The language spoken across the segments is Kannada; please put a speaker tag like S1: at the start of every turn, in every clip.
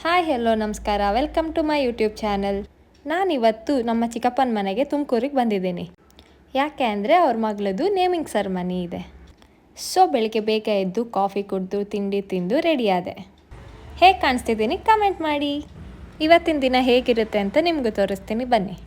S1: ಹಾಯ್ ಹೆಲೋ ನಮಸ್ಕಾರ, welcome to my YouTube channel. ನಾನಿವತ್ತು ನಮ್ಮ ಚಿಕ್ಕಪ್ಪನ ಮನೆಗೆ ತುಮಕೂರಿಗೆ ಬಂದಿದ್ದೀನಿ. ಯಾಕೆ ಅಂದರೆ ಅವ್ರ ಮಗಳದು ನೇಮಿಂಗ್ ಸೆರೆಮನಿ ಇದೆ. ಸೊ ಬೆಳಿಗ್ಗೆ ಬೇಗ ಎದ್ದು ಕಾಫಿ ಕುಡಿದು ತಿಂಡಿ ತಿಂದು ರೆಡಿ ಆದೆ. ಹೇಗೆ ಕಾಣಿಸ್ತಿದ್ದೀನಿ ಕಮೆಂಟ್ ಮಾಡಿ. ಇವತ್ತಿನ ದಿನ ಹೇಗಿರುತ್ತೆ ಅಂತ ನಿಮಗೂ ತೋರಿಸ್ತೀನಿ, ಬನ್ನಿ.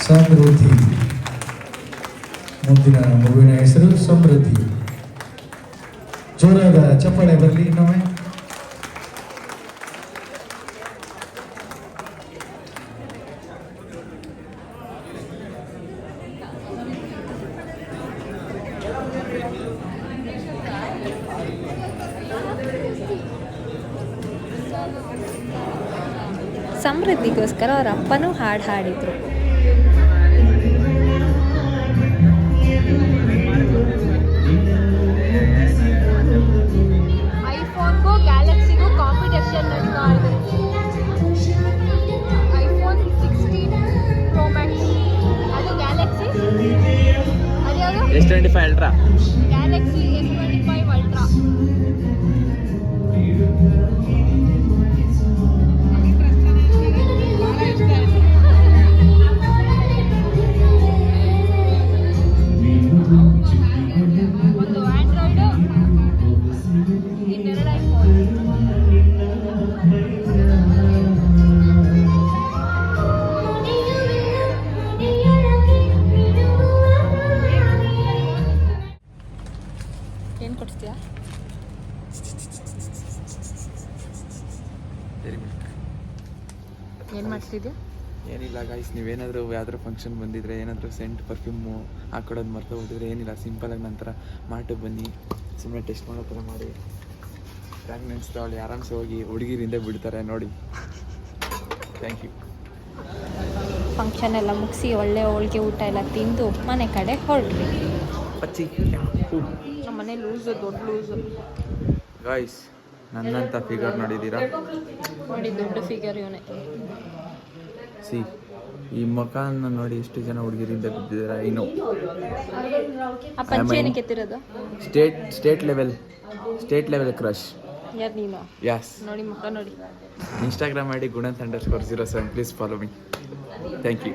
S2: ಸಮೃದ್ಧಿ, ಮುಂದಿನ ಮಗುವಿನ ಹೆಸರು ಸಮೃದ್ಧಿ. ಜೋರಾದ ಚಪ್ಪಾಳೆ ಬರಲಿ ಇನ್ನೊಮ್ಮೆ.
S1: ಸಮೃದ್ಧಿಗೋಸ್ಕರ ಅವ್ರ ಅಪ್ಪನೂ ಹಾಡು ಹಾಡಿದ್ರು.
S3: ಐಫೋನ್ಗೂ ಗ್ಯಾಲಕ್ಸಿಗೂ ಕಾಂಪಿಟೇಷನ್ ನಡೀತಾ ಇದೆ. ಐಫೋನ್ 16 ಪ್ರೋ ಮ್ಯಾಕ್ಸ್, ಅದು ಗ್ಯಾಲಕ್ಸಿ, ಅದ್ಯಾವುದು
S4: S25 Ultra,
S3: Galaxy S25 Ultra. ಒಂದು ಆಂಡ್ರಾಯ್ಡ್, ಇನ್ನೆರಡು ಐಫೋನ್.
S1: ಏನು ಕೊಡ್ತೀಯಾ? ಏನು ಮಾಡ್ತಿದ್ಯಾ?
S4: ಏನಿಲ್ಲ ಗೈಸ್, ನೀವೇನಾದರೂ ಯಾವ್ದಾದ್ರು ಫಂಕ್ಷನ್ ಬಂದಿದ್ರೆ ಏನಾದರೂ ಸೆಂಟ್ ಪರ್ಫ್ಯೂಮು ಹಾಕೊಡೋದು ಮರ್ತು ಹೋಗಿದ್ರೆ ಏನಿಲ್ಲ, ಸಿಂಪಲಾಗಿ ನಂತರ ಮಾಟು ಬನ್ನಿ, ಸುಮ್ಮನೆ ಟೆಸ್ಟ್ ಮಾಡೋ ಥರ ಮಾಡಿ ಫ್ರಾಗ್ನೆನ್ಸ್ ತಗೊಳ್ಳಿ, ಆರಾಮ್ಸೆ ಹೋಗಿ ಹುಡುಗಿರಿಂದ ಬಿಡ್ತಾರೆ ನೋಡಿ. Thank you.
S1: ಫಂಕ್ಷನ್ ಎಲ್ಲ ಮುಗಿಸಿ ಒಳ್ಳೆ ಹೋಳಿಗೆ ಊಟ ಎಲ್ಲ ತಿಂದು ಮನೆ ಕಡೆ ಹೊರಟ್ವಿ.
S4: ಪಚ್ಚಿ
S1: ನಮ್ಮ ಮನೆ ಲೂಸು, ದೊಡ್ಡ ಲೂಸು.
S4: ಗಾಯ್ಸ್, ನನ್ನಂಥ ಫಿಗರ್ ನೋಡಿದ್ದೀರಾ?
S1: ನೋಡಿ, ದೊಡ್ಡ ಫಿಗರ್ ಇವನೇ.
S4: ಸಿ, ಈ ಮಕಾನ್ನ ನೋಡಿ ಎಷ್ಟು ಜನ ಹುಡುಗಿರಿಂದ ಬಿದ್ದಿದ್ದೀರಾ. ಇನ್ನು
S1: ಆ ಪಂಚೆ ಏನಕ್ಕೆ ಎತ್ತಿರೋದು?
S4: State level crush.
S1: ಯಾರು ನೀನು?
S4: ಯಸ್,
S1: ನೋಡಿ ಮುಖ ನೋಡಿ.
S4: ಇನ್ಸ್ಟಾಗ್ರಾಮ್ ಐಡಿ ಗುಣಂತ್_07. Please follow me. Thank you.